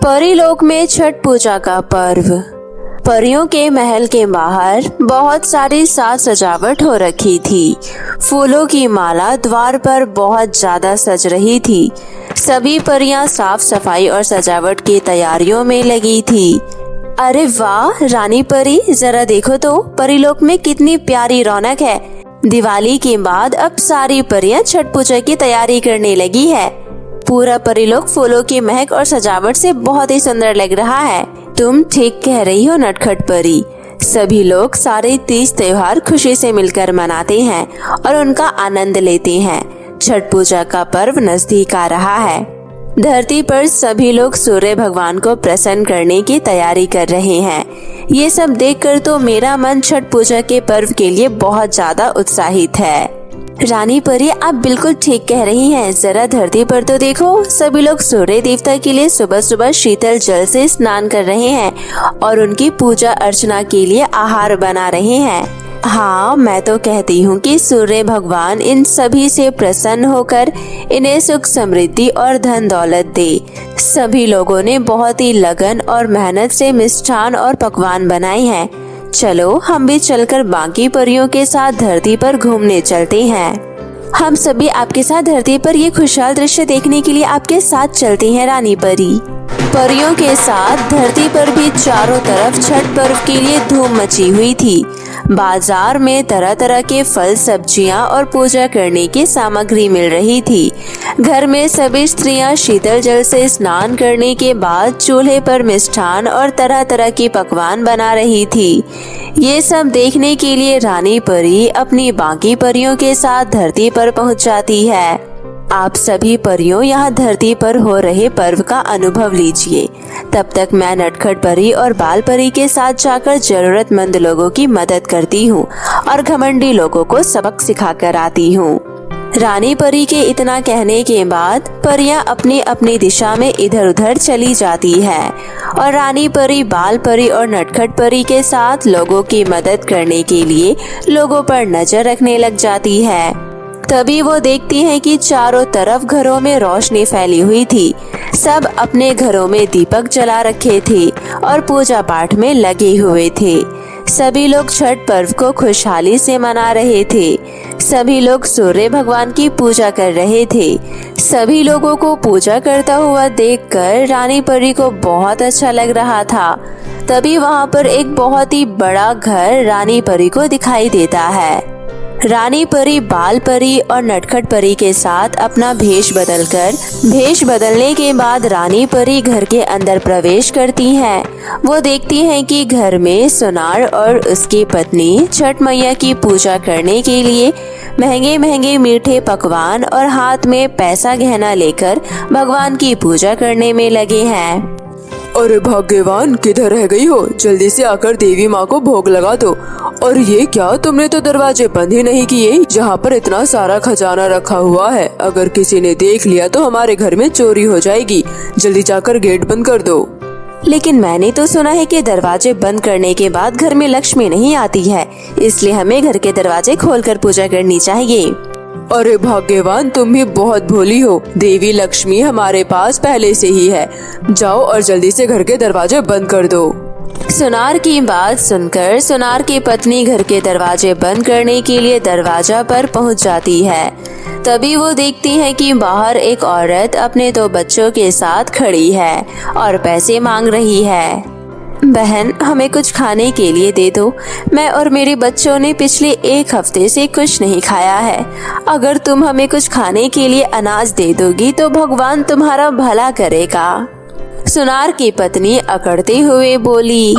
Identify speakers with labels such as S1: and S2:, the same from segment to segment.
S1: परीलोक में छठ पूजा का पर्व। परियों के महल के बाहर बहुत सारी साज सजावट हो रखी थी। फूलों की माला द्वार पर बहुत ज्यादा सज रही थी। सभी परियां साफ सफाई और सजावट की तैयारियों में लगी थी। अरे वाह रानी परी, जरा देखो तो परीलोक में कितनी प्यारी रौनक है। दिवाली के बाद अब सारी परियां छठ पूजा की तैयारी करने लगी है। पूरा परीलोक फूलों की महक और सजावट से बहुत ही सुंदर लग रहा है। तुम ठीक कह रही हो नटखट परी। सभी लोग सारे तीज त्योहार खुशी से मिलकर मनाते हैं और उनका आनंद लेते हैं। छठ पूजा का पर्व नजदीक आ रहा है। धरती पर सभी लोग सूर्य भगवान को प्रसन्न करने की तैयारी कर रहे हैं। ये सब देखकर तो मेरा मन छठ पूजा के पर्व के लिए बहुत ज्यादा उत्साहित है। रानी परी, आप बिल्कुल ठीक कह रही हैं। जरा धरती पर तो देखो, सभी लोग सूर्य देवता के लिए सुबह सुबह शीतल जल से स्नान कर रहे हैं और उनकी पूजा अर्चना के लिए आहार बना रहे हैं। हाँ, मैं तो कहती हूँ कि सूर्य भगवान इन सभी से प्रसन्न होकर इन्हें सुख समृद्धि और धन दौलत दे। सभी लोगों ने बहुत ही लगन और मेहनत से मिष्ठान और पकवान बनाए हैं। चलो हम भी चलकर बाकी परियों के साथ धरती पर घूमने चलते हैं। हम सभी आपके साथ धरती पर ये खुशहाल दृश्य देखने के लिए आपके साथ चलते हैं रानी परी। परियों के साथ धरती पर भी चारों तरफ छठ पर्व के लिए धूम मची हुई थी। बाजार में तरह तरह के फल, सब्जियां और पूजा करने की सामग्री मिल रही थी। घर में सभी स्त्रियां शीतल जल से स्नान करने के बाद चूल्हे पर मिष्ठान और तरह तरह की पकवान बना रही थी। ये सब देखने के लिए रानी परी अपनी बाकी परियों के साथ धरती पर पहुंच जाती है। आप सभी परियों यहाँ धरती पर हो रहे पर्व का अनुभव लीजिए। तब तक मैं नटखट परी और बाल परी के साथ जाकर जरूरतमंद लोगों की मदद करती हूँ और घमंडी लोगों को सबक सिखा कर आती हूँ। रानी परी के इतना कहने के बाद परियां अपनी अपनी दिशा में इधर उधर चली जाती है और रानी परी, बाल परी और नटखट परी के साथ लोगों की मदद करने के लिए लोगों पर नजर रखने लग जाती है। तभी वो देखती हैं कि चारों तरफ घरों में रोशनी फैली हुई थी। सब अपने घरों में दीपक जला रखे थे और पूजा पाठ में लगे हुए थे। सभी लोग छठ पर्व को खुशहाली से मना रहे थे। सभी लोग सूर्य भगवान की पूजा कर रहे थे। सभी लोगों को पूजा करता हुआ देखकर रानी परी को बहुत अच्छा लग रहा था। तभी वहाँ पर एक बहुत ही बड़ा घर रानी परी को दिखाई देता है। रानी परी, बाल परी और नटखट परी के साथ अपना भेष बदलने के बाद रानी परी घर के अंदर प्रवेश करती हैं। वो देखती हैं कि घर में सुनार और उसकी पत्नी छठ मैया की पूजा करने के लिए महंगे महंगे मीठे पकवान और हाथ में पैसा गहना लेकर भगवान की पूजा करने में लगे हैं।
S2: अरे भाग्यवान, किधर रह गई हो? जल्दी से आकर देवी माँ को भोग लगा दो। और ये क्या, तुमने तो दरवाजे बंद ही नहीं किए, जहाँ पर इतना सारा खजाना रखा हुआ है। अगर किसी ने देख लिया तो हमारे घर में चोरी हो जाएगी। जल्दी जाकर गेट बंद कर दो।
S1: लेकिन मैंने तो सुना है कि दरवाजे बंद करने के बाद घर में लक्ष्मी नहीं आती है, इसलिए हमें घर के दरवाजे खोलकर पूजा करनी चाहिए।
S2: अरे भाग्यवान, तुम भी बहुत भोली हो। देवी लक्ष्मी हमारे पास पहले से ही है। जाओ और जल्दी से घर के दरवाजे बंद कर दो।
S1: सुनार की बात सुनकर सुनार की पत्नी घर के दरवाजे बंद करने के लिए दरवाजा पर पहुंच जाती है। तभी वो देखती है कि बाहर एक औरत अपने 2 बच्चों के साथ खड़ी है और पैसे मांग रही है। बहन, हमें कुछ खाने के लिए दे दो। मैं और मेरे बच्चों ने पिछले 1 हफ्ते से कुछ नहीं खाया है। अगर तुम हमें कुछ खाने के लिए अनाज दे दोगी तो भगवान तुम्हारा भला करेगा। सुनार की पत्नी अकड़ते हुए बोली,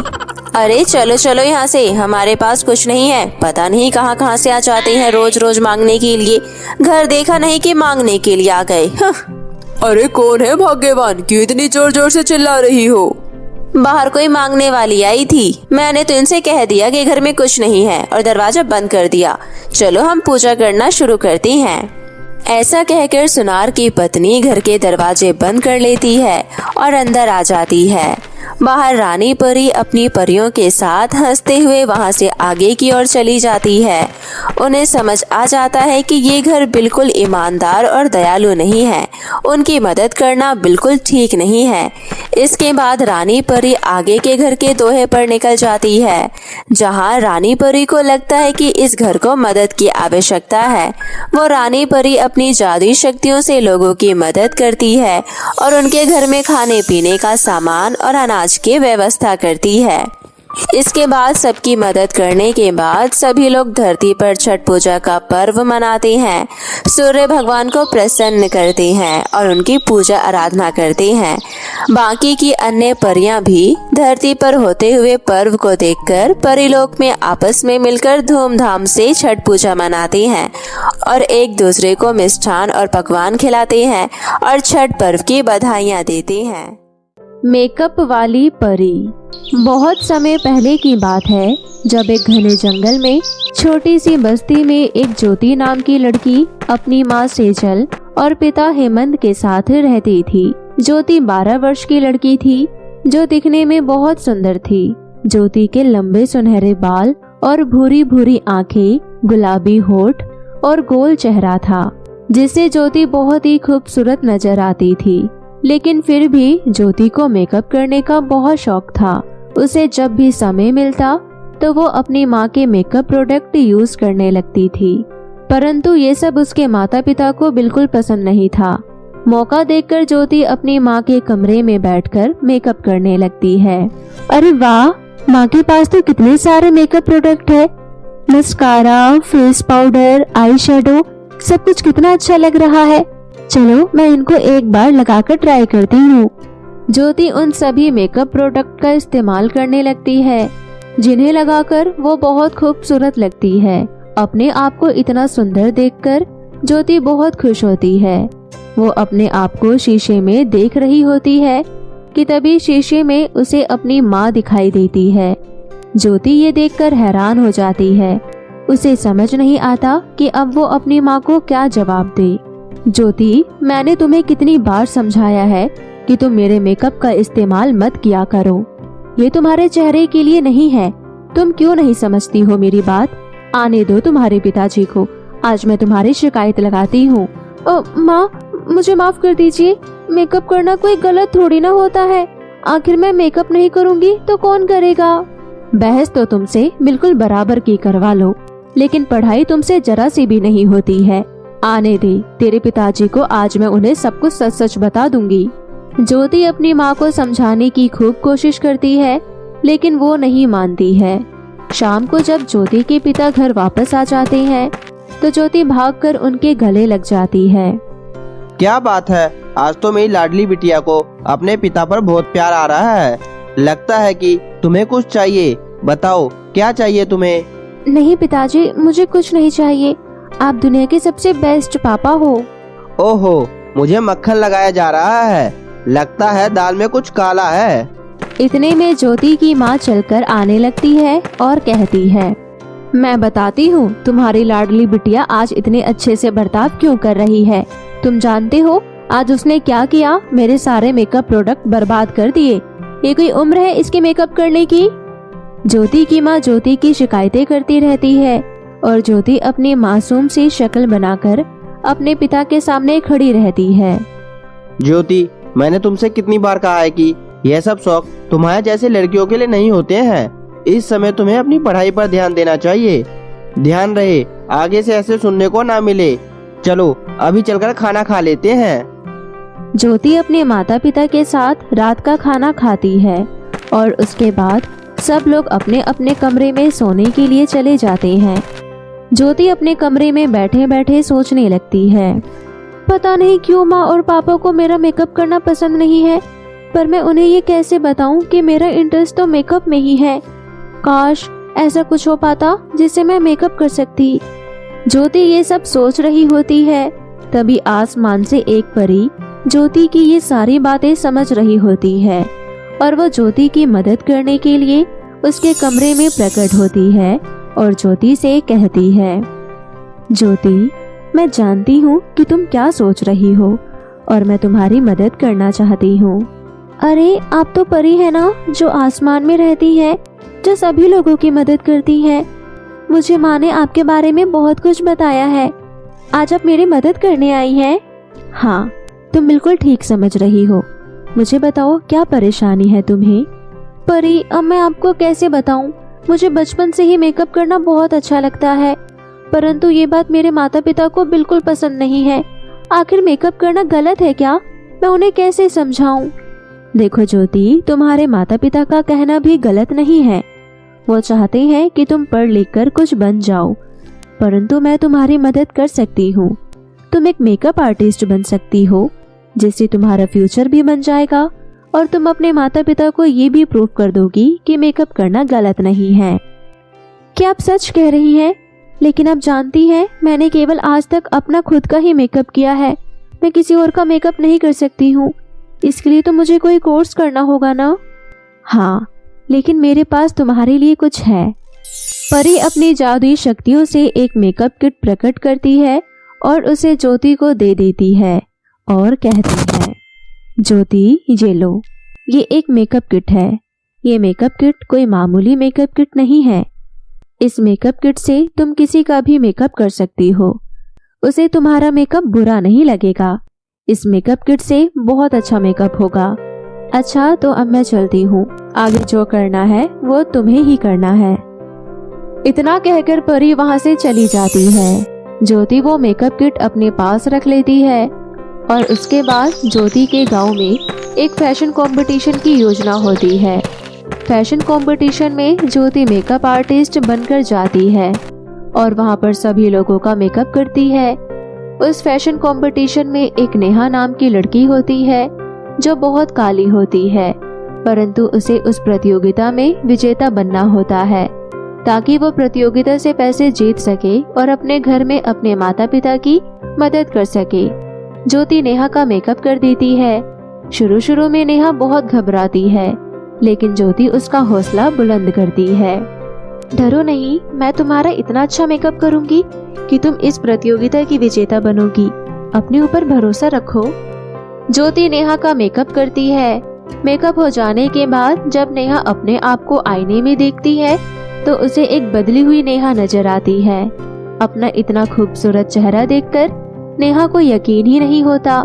S1: अरे चलो चलो यहाँ से, हमारे पास कुछ नहीं है। पता नहीं कहाँ कहाँ से आ जाते हैं रोज रोज मांगने के लिए। घर देखा नहीं कि मांगने के लिए आ गए।
S2: अरे कौन है भाग्यवान? क्यों इतनी जोर जोर से चिल्ला रही हो?
S1: बाहर कोई मांगने वाली आई थी। मैंने तो इनसे कह दिया कि घर में कुछ नहीं है और दरवाजा बंद कर दिया। चलो हम पूजा करना शुरू करते हैं। ऐसा कहकर सुनार की पत्नी घर के दरवाजे बंद कर लेती है और अंदर आ जाती है। बाहर रानी परी अपनी परियों के साथ हंसते हुए वहां से आगे की ओर चली जाती है। उन्हें समझ आ जाता है कि ये घर बिल्कुल ईमानदार और दयालु नहीं है। उनकी मदद करना बिल्कुल ठीक नहीं है। इसके बाद रानी परी आगे के घर के दोहे पर निकल जाती है, जहां रानी परी को लगता है कि इस घर को मदद की आवश्यकता है। वो रानी परी अपनी जादुई शक्तियों से लोगों की मदद करती है और उनके घर में खाने पीने का सामान और अनाज की व्यवस्था करती है। इसके बाद सबकी मदद करने के बाद सभी लोग धरती पर छठ पूजा का पर्व मनाते हैं, सूर्य भगवान को प्रसन्न करते हैं और उनकी पूजा आराधना करते हैं। बाकी की अन्य परियां भी धरती पर होते हुए पर्व को देखकर परीलोक में आपस में मिलकर धूमधाम से छठ पूजा मनाते हैं और एक दूसरे को मिष्ठान और पकवान खिलाते हैं और छठ पर्व की बधाइयाँ देते हैं।
S3: मेकअप वाली परी। बहुत समय पहले की बात है, जब एक घने जंगल में छोटी सी बस्ती में एक ज्योति नाम की लड़की अपनी माँ सेजल और पिता हेमंत के साथ रहती थी। ज्योति 12 वर्ष की लड़की थी, जो दिखने में बहुत सुंदर थी। ज्योति के लंबे सुनहरे बाल और भूरी भूरी आंखें, गुलाबी होठ और गोल चेहरा था, जिससे ज्योति बहुत ही खूबसूरत नजर आती थी। लेकिन फिर भी ज्योति को मेकअप करने का बहुत शौक था। उसे जब भी समय मिलता तो वो अपनी माँ के मेकअप प्रोडक्ट यूज करने लगती थी, परंतु ये सब उसके माता पिता को बिल्कुल पसंद नहीं था। मौका देखकर ज्योति अपनी माँ के कमरे में बैठकर मेकअप करने लगती है। अरे वाह, माँ के पास तो कितने सारे मेकअप प्रोडक्ट है। Mascara, face powder, eye shadow, सब कुछ कितना अच्छा लग रहा है। चलो मैं इनको एक बार लगाकर ट्राई करती हूँ। ज्योति उन सभी मेकअप प्रोडक्ट का इस्तेमाल करने लगती है, जिन्हें लगाकर वो बहुत खूबसूरत लगती है। अपने आप को इतना सुंदर देखकर ज्योति बहुत खुश होती है। वो अपने आप को शीशे में देख रही होती है कि तभी शीशे में उसे अपनी माँ दिखाई देती है। ज्योति ये देखकर हैरान हो जाती है। उसे समझ नहीं आता कि अब वो अपनी माँ को क्या जवाब दे। ज्योति, मैंने तुम्हें कितनी बार समझाया है कि तुम मेरे मेकअप का इस्तेमाल मत किया करो। ये तुम्हारे चेहरे के लिए नहीं है। तुम क्यों नहीं समझती हो मेरी बात? आने दो तुम्हारे पिताजी को, आज मैं तुम्हारी शिकायत लगाती हूँ। माँ, मुझे माफ कर दीजिए। मेकअप करना कोई गलत थोड़ी ना होता है। आखिर मैं मेकअप नहीं करूँगी तो कौन करेगा? बहस तो तुमसे बिल्कुल बराबर की करवा लो, लेकिन पढ़ाई तुमसे जरा सी भी नहीं होती है। आने दे, तेरे पिताजी को आज मैं उन्हें सब कुछ सच सच बता दूंगी। ज्योति अपनी माँ को समझाने की खूब कोशिश करती है, लेकिन वो नहीं मानती है। शाम को जब ज्योति के पिता घर वापस आ जाते हैं तो ज्योति भागकर उनके गले लग जाती है।
S4: क्या बात है, आज तो मेरी लाडली बिटिया को अपने पिता पर बहुत प्यार आ रहा है। लगता है कि तुम्हें कुछ चाहिए। बताओ क्या चाहिए तुम्हें?
S3: नहीं पिताजी, मुझे कुछ नहीं चाहिए। आप दुनिया के सबसे बेस्ट पापा हो।
S4: ओहो, मुझे मक्खन लगाया जा रहा है। लगता है दाल में कुछ काला है।
S3: इतने में ज्योति की माँ चलकर आने लगती है और कहती है, मैं बताती हूँ तुम्हारी लाडली बिटिया आज इतने अच्छे से बर्ताव क्यों कर रही है। तुम जानते हो आज उसने क्या किया? मेरे सारे मेकअप प्रोडक्ट बर्बाद कर दिए। ये कोई उम्र है इसके मेकअप करने की? ज्योति की माँ ज्योति की शिकायतें करती रहती है और ज्योति अपनी मासूम सी शक्ल बनाकर अपने पिता के सामने खड़ी रहती है।
S4: ज्योति, मैंने तुमसे कितनी बार कहा है कि यह सब शौक तुम्हारे जैसे लड़कियों के लिए नहीं होते हैं। इस समय तुम्हें अपनी पढ़ाई पर ध्यान देना चाहिए। ध्यान रहे आगे से ऐसे सुनने को ना मिले। चलो अभी चलकर खाना खा लेते हैं।
S3: ज्योति अपने माता पिता के साथ रात का खाना खाती है और उसके बाद सब लोग अपने अपने कमरे में सोने के लिए चले जाते हैं। ज्योति अपने कमरे में बैठे बैठे सोचने लगती है, पता नहीं क्यों माँ और पापा को मेरा मेकअप करना पसंद नहीं है, पर मैं उन्हें ये कैसे बताऊं कि मेरा इंटरेस्ट तो मेकअप में ही है। काश ऐसा कुछ हो पाता जिससे मैं मेकअप कर सकती। ज्योति ये सब सोच रही होती है, तभी आसमान से एक परी ज्योति की ये सारी बातें समझ रही होती है और वो ज्योति की मदद करने के लिए उसके कमरे में प्रकट होती है और ज्योति से कहती है, ज्योति, मैं जानती हूँ कि तुम क्या सोच रही हो और मैं तुम्हारी मदद करना चाहती हूँ। अरे आप तो परी है ना, जो आसमान में रहती है, जो सभी लोगों की मदद करती है। मुझे माँ ने आपके बारे में बहुत कुछ बताया है। आज आप मेरी मदद करने आई हैं? हाँ, तुम बिल्कुल ठीक समझ रही हो। मुझे बताओ क्या परेशानी है तुम्हें? परी, अब मैं आपको कैसे बताऊं? मुझे बचपन से ही मेकअप करना बहुत अच्छा लगता है, परंतु ये बात मेरे माता पिता को बिल्कुल पसंद नहीं है। आखिर मेकअप करना गलत है क्या? मैं उन्हें कैसे समझाऊं? देखो ज्योति, तुम्हारे माता पिता का कहना भी गलत नहीं है। वो चाहते हैं कि तुम पढ़ लिख कर कुछ बन जाओ, परंतु मैं तुम्हारी मदद कर सकती हूँ। तुम एक मेकअप आर्टिस्ट बन सकती हो, जिससे तुम्हारा फ्यूचर भी बन जाएगा और तुम अपने माता पिता को ये भी प्रूव कर दोगी कि मेकअप करना गलत नहीं है। क्या आप सच कह रही हैं? लेकिन आप जानती हैं, मैंने केवल आज तक अपना खुद का ही मेकअप किया है। मैं किसी और का मेकअप नहीं कर सकती हूँ। इसके लिए तो मुझे कोई कोर्स करना होगा ना? हाँ, लेकिन मेरे पास तुम्हारे लिए कुछ है। परी अपनी जादुई शक्तियों से एक मेकअप किट प्रकट करती है और उसे ज्योति को दे देती है और कहती है, ज्योति ये लो, ये एक मेकअप किट है। ये मेकअप किट कोई मामूली मेकअप किट नहीं है। इस मेकअप किट से तुम किसी का भी मेकअप कर सकती हो। उसे तुम्हारा मेकअप बुरा नहीं लगेगा। इस मेकअप किट से बहुत अच्छा मेकअप होगा। अच्छा, तो अब मैं चलती हूँ। आगे जो करना है वो तुम्हें ही करना है। इतना कहकर परी वहाँ से चली जाती है। ज्योति वो मेकअप किट अपने पास रख लेती है और उसके बाद ज्योति के गांव में एक फैशन कंपटीशन की योजना होती है। फैशन कंपटीशन में ज्योति मेकअप आर्टिस्ट बनकर जाती है और वहाँ पर सभी लोगों का मेकअप करती है। उस फैशन कंपटीशन में एक नेहा नाम की लड़की होती है जो बहुत काली होती है, परंतु उसे उस प्रतियोगिता में विजेता बनना होता है ताकि वो प्रतियोगिता से पैसे जीत सके और अपने घर में अपने माता पिता की मदद कर सके। ज्योति नेहा का मेकअप कर देती है। शुरू में नेहा बहुत घबराती है, लेकिन ज्योति उसका हौसला बुलंद करती है। डरो नहीं, मैं तुम्हारा इतना अच्छा मेकअप करूंगी कि तुम इस प्रतियोगिता की विजेता बनोगी। अपने ऊपर भरोसा रखो। ज्योति नेहा का मेकअप करती है। मेकअप हो जाने के बाद जब नेहा अपने आप को आईने में देखती है तो उसे एक बदली हुई नेहा नजर आती है। अपना इतना खूबसूरत चेहरा देखकर नेहा को यकीन ही नहीं होता।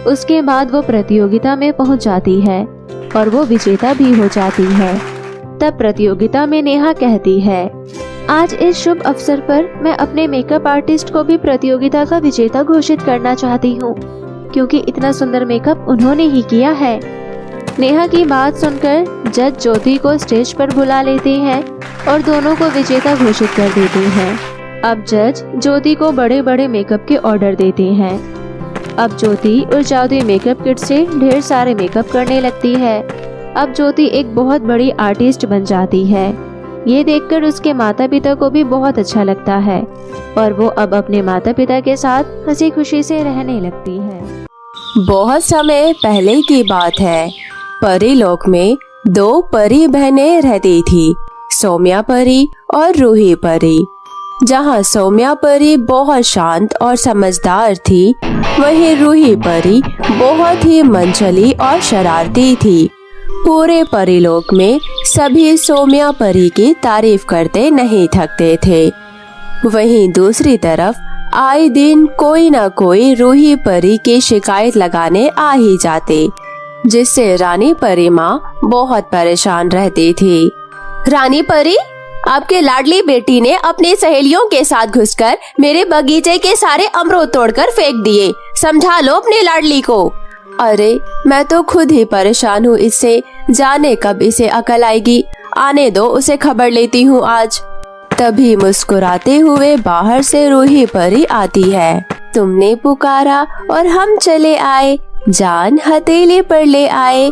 S3: उसके बाद वो प्रतियोगिता में पहुंच जाती है और वो विजेता भी हो जाती है। तब प्रतियोगिता में नेहा कहती है, आज इस शुभ अवसर पर मैं अपने मेकअप आर्टिस्ट को भी प्रतियोगिता का विजेता घोषित करना चाहती हूँ, क्योंकि इतना सुंदर मेकअप उन्होंने ही किया है। नेहा की बात सुनकर जज ज्योति को स्टेज पर बुला लेते हैं और दोनों को विजेता घोषित कर देते हैं। अब जज ज्योति को बड़े बड़े मेकअप के ऑर्डर देते हैं। अब ज्योति उस जादुई मेकअप किट से ढेर सारे मेकअप करने लगती है। अब ज्योति एक बहुत बड़ी आर्टिस्ट बन जाती है। ये देखकर उसके माता पिता को भी बहुत अच्छा लगता है और वो अब अपने माता पिता के साथ हंसी खुशी से रहने लगती है।
S1: बहुत समय पहले की बात है। परी लोक में दो परी बहनें रहती थी, सौम्या परी और रूही परी। जहाँ सौम्या परी बहुत शांत और समझदार थी, वहीं रूही परी बहुत ही मनचली और शरारती थी। पूरे परीलोक में सभी सौम्या परी की तारीफ करते नहीं थकते थे। वहीं दूसरी तरफ आए दिन कोई न कोई रूही परी की शिकायत लगाने आ ही जाते, जिससे रानी परी माँ बहुत परेशान रहती थी। रानी परी, आपके लाडली बेटी ने अपनी सहेलियों के साथ घुसकर मेरे बगीचे के सारे अमरूद तोड़कर फेंक दिए। समझा लो अपने लाडली को। अरे मैं तो खुद ही परेशान हूँ इससे, जाने कब इसे अकल आएगी। आने दो, उसे खबर लेती हूँ आज। तभी मुस्कुराते हुए बाहर से रूही परी आती है। तुमने पुकारा और हम चले आए, जान हथेली पर ले आए।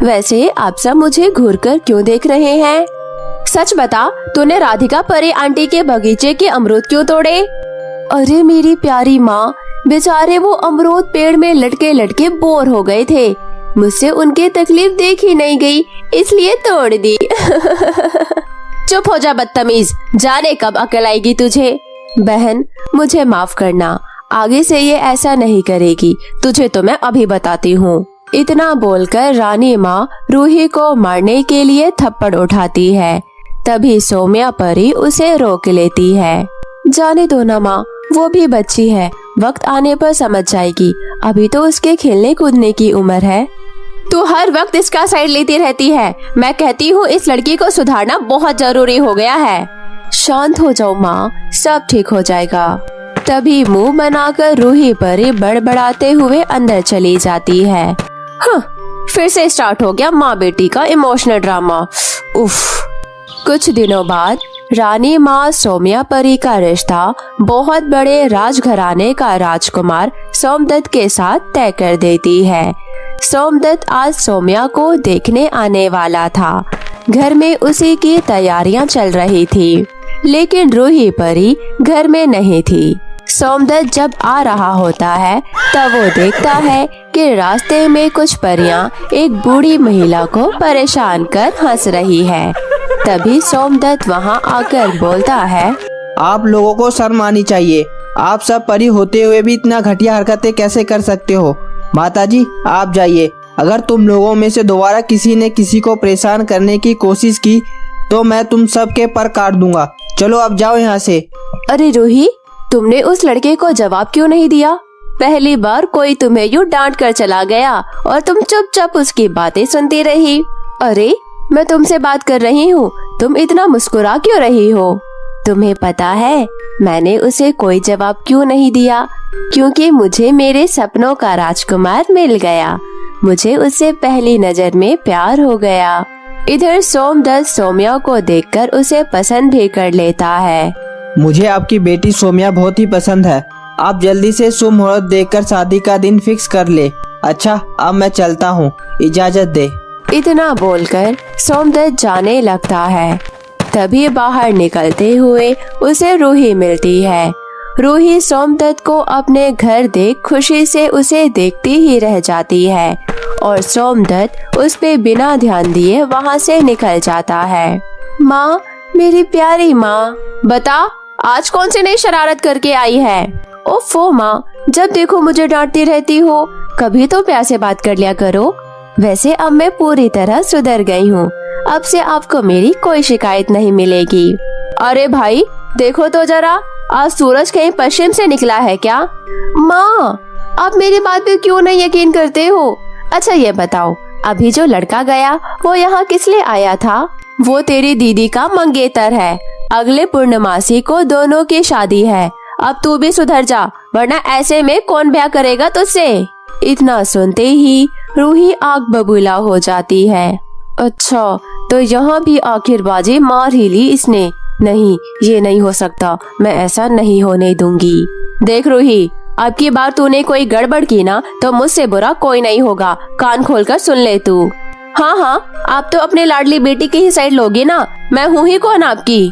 S1: वैसे आप सब मुझे घूरकर क्यों देख रहे हैं? सच बता, तूने राधिका परी आंटी के बगीचे के अमरूद क्यों तोड़े? अरे मेरी प्यारी माँ, बेचारे वो अमरूद पेड़ में लटके लटके बोर हो गए थे। मुझसे उनकी तकलीफ देखी नहीं गई, इसलिए तोड़ दी। चुप हो जा बदतमीज, जाने कब अकल आएगी तुझे। बहन मुझे माफ करना, आगे से ये ऐसा नहीं करेगी। तुझे तो मैं अभी बताती हूँ। इतना बोलकर रानी माँ रूही को मारने के लिए थप्पड़ उठाती है। तभी सौम्या परी उसे रोक लेती है। जाने दो ना माँ, वो भी बच्ची है, वक्त आने पर समझ जाएगी, अभी तो उसके खेलने कूदने की उम्र है। तू हर वक्त इसका साइड लेती रहती है। मैं कहती हूँ इस लड़की को सुधारना बहुत जरूरी हो गया है। शांत हो जाओ माँ, सब ठीक हो जाएगा। तभी मुंह बनाकर रूही परी बड़बड़ाते हुए अंदर चली जाती है। फिर से स्टार्ट हो गया माँ बेटी का इमोशनल ड्रामा। उफ। कुछ दिनों बाद रानी माँ सौम्या परी का रिश्ता बहुत बड़े राजघराने का राजकुमार सोमदत्त के साथ तय कर देती है। सोमदत्त आज सौम्या को देखने आने वाला था। घर में उसी की तैयारियां चल रही थी, लेकिन रूही परी घर में नहीं थी। सोमदत्त जब आ रहा होता है तब वो देखता है कि रास्ते में कुछ परियां एक बूढ़ी महिला को परेशान कर हंस रही है। तभी सोमदत्त वहां आकर बोलता है,
S4: आप लोगों को शर्म आनी चाहिए। आप सब परी होते हुए भी इतना घटिया हरकतें कैसे कर सकते हो। माताजी आप जाइए, अगर तुम लोगों में से दोबारा किसी ने किसी को परेशान करने की कोशिश की तो मैं तुम सब के पर काट दूंगा। चलो अब जाओ यहाँ से।
S1: अरे रूही, तुमने उस लड़के को जवाब क्यों नहीं दिया? पहली बार कोई तुम्हें यूँ डांट कर चला गया और तुम चुपचाप उसकी बातें सुनती रही। अरे मैं तुमसे बात कर रही हूँ, तुम इतना मुस्कुरा क्यों रही हो? तुम्हें पता है मैंने उसे कोई जवाब क्यों नहीं दिया? क्योंकि मुझे मेरे सपनों का राजकुमार मिल गया। मुझे उससे पहली नजर में प्यार हो गया। इधर सोमदत्त सौम्या को देखकर उसे पसंद भी कर लेता है।
S4: मुझे आपकी बेटी सौम्या बहुत ही पसंद है। आप जल्दी से शुभ मुहूर्त देखकर शादी का दिन फिक्स कर ले। अच्छा अब मैं चलता हूँ, इजाजत दे।
S1: इतना बोलकर सोमदत्त जाने लगता है। तभी बाहर निकलते हुए उसे रूही मिलती है। रूही सोमदत्त को अपने घर देख खुशी से उसे देखती ही रह जाती है और सोमदत्त उस पे बिना ध्यान दिए वहाँ से निकल जाता है। माँ, मेरी प्यारी माँ, बता आज कौन सी नई शरारत करके आई है? ओफो माँ, जब देखो मुझे डांटती रहती हो, कभी तो प्यार से बात कर लिया करो। वैसे अब मैं पूरी तरह सुधर गई हूँ, अब से आपको मेरी कोई शिकायत नहीं मिलेगी। अरे भाई देखो तो जरा, आज सूरज कहीं पश्चिम से निकला है क्या? माँ, आप मेरी बात पे क्यों नहीं यकीन करते हो? अच्छा ये बताओ, अभी जो लड़का गया वो यहाँ किस लिए आया था? वो तेरी दीदी का मंगेतर है। अगले पूर्णमासी को दोनों की शादी है। अब तू भी सुधर जा, वरना ऐसे में कौन ब्याह करेगा तुझसे? इतना सुनते ही रूही आग बबूला हो जाती है। अच्छा तो यहाँ भी आखिर बाजी मार ही ली इसने। नहीं, ये नहीं हो सकता, मैं ऐसा नहीं होने दूंगी। देख रूही, अब की बार तूने कोई गड़बड़ की ना तो मुझसे बुरा कोई नहीं होगा। कान खोलकर सुन ले तू। हाँ हाँ, आप तो अपने लाडली बेटी की ही साइड लोगे ना, मैं हूँ ही कौन आपकी।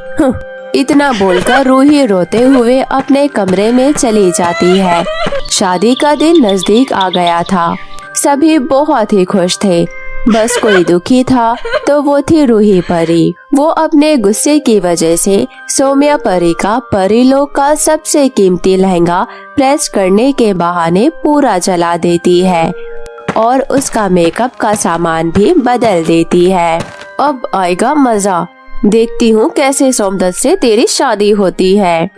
S1: इतना बोलकर रूही रोते हुए अपने कमरे में चली जाती है। शादी का दिन नजदीक आ गया था। सभी बहुत ही खुश थे, बस कोई दुखी था तो वो थी रूही परी। वो अपने गुस्से की वजह से सौम्या परी का परीलोक का सबसे कीमती लहंगा प्रेस करने के बहाने पूरा जला देती है और उसका मेकअप का सामान भी बदल देती है। अब आएगा मजा, देखती हूँ कैसे सोमदत्त से तेरी शादी होती है।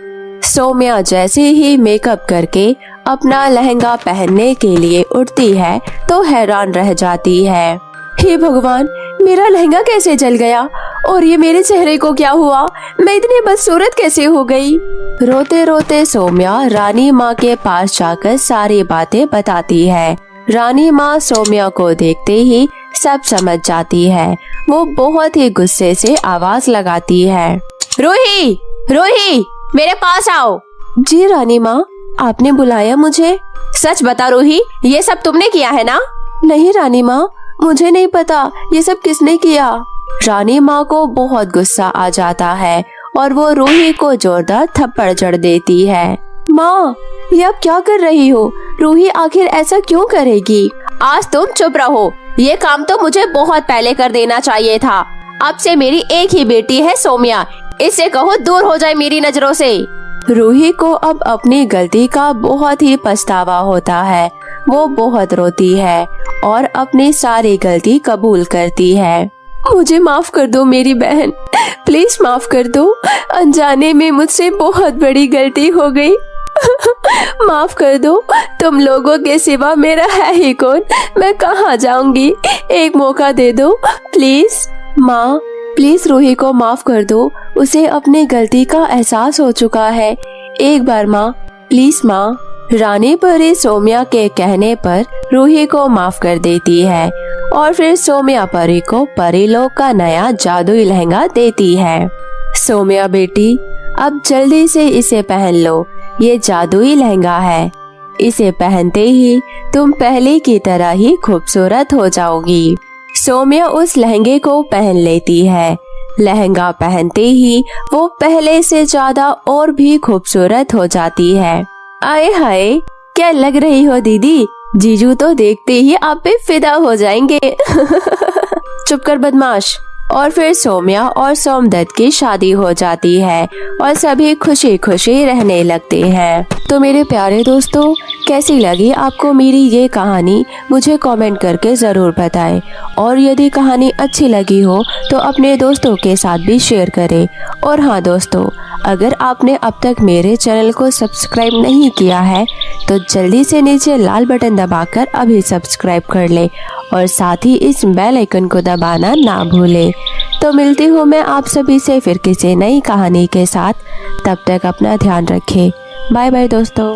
S1: सौम्या जैसे ही मेकअप करके अपना लहंगा पहनने के लिए उठती है तो हैरान रह जाती है। हे भगवान, मेरा लहंगा कैसे जल गया और ये मेरे चेहरे को क्या हुआ? मैं इतनी बदसूरत कैसे हो गई? रोते रोते सौम्या रानी माँ के पास जाकर सारी बातें बताती है। रानी माँ सौम्या को देखते ही सब समझ जाती है। वो बहुत ही गुस्से से आवाज लगाती है, रूही, रूही, मेरे पास आओ। जी रानी माँ, आपने बुलाया मुझे? सच बता रूही, ये सब तुमने किया है ना? नहीं रानी माँ, मुझे नहीं पता ये सब किसने किया। रानी माँ को बहुत गुस्सा आ जाता है और वो रूही को जोरदार थप्पड़ जड़ देती है। माँ, ये आप क्या कर रही हो? रूही आखिर ऐसा क्यों करेगी? आज तुम चुप रहो, ये काम तो मुझे बहुत पहले कर देना चाहिए था। अब से मेरी एक ही बेटी है सौम्या, इससे कहो दूर हो जाए मेरी नजरों से। रूही को अब अपनी गलती का बहुत ही पछतावा होता है। वो बहुत रोती है और अपनी सारी गलती कबूल करती है। मुझे माफ कर दो मेरी बहन, प्लीज माफ कर दो। अनजाने में मुझसे बहुत बड़ी गलती हो गई। माफ कर दो, तुम लोगों के सिवा मेरा है ही कौन, मैं कहाँ जाऊंगी, एक मौका दे दो प्लीज। माँ प्लीज रूही को माफ कर दो, उसे अपनी गलती का एहसास हो चुका है, एक बार माँ प्लीज माँ। रानी परी सोम्या के कहने पर रूही को माफ कर देती है और फिर सोम्या परी को परीलोक का नया जादुई लहंगा देती है। सोम्या बेटी, अब जल्दी से इसे पहन लो, ये जादुई लहंगा है, इसे पहनते ही तुम पहले की तरह ही खूबसूरत हो जाओगी। सोम्या उस लहंगे को पहन लेती है। लहंगा पहनते ही वो पहले से ज्यादा और भी खूबसूरत हो जाती है। आए हाय, क्या लग रही हो दीदी, जीजू तो देखते ही आप पे फिदा हो जाएंगे। चुप कर बदमाश। और फिर सोम्या और सोमदत्त की शादी हो जाती है और सभी खुशी खुशी रहने लगते हैं। तो मेरे प्यारे दोस्तों, कैसी लगी आपको मेरी ये कहानी, मुझे कमेंट करके ज़रूर बताएं। और यदि कहानी अच्छी लगी हो तो अपने दोस्तों के साथ भी शेयर करें। और हाँ दोस्तों, अगर आपने अब तक मेरे चैनल को सब्सक्राइब नहीं किया है तो जल्दी से नीचे लाल बटन दबाकर अभी सब्सक्राइब कर ले और साथ ही इस बेल आइकन को दबाना ना भूलें। तो मिलती हूँ मैं आप सभी से फिर किसी नई कहानी के साथ, तब तक अपना ध्यान रखें। बाय बाय दोस्तों।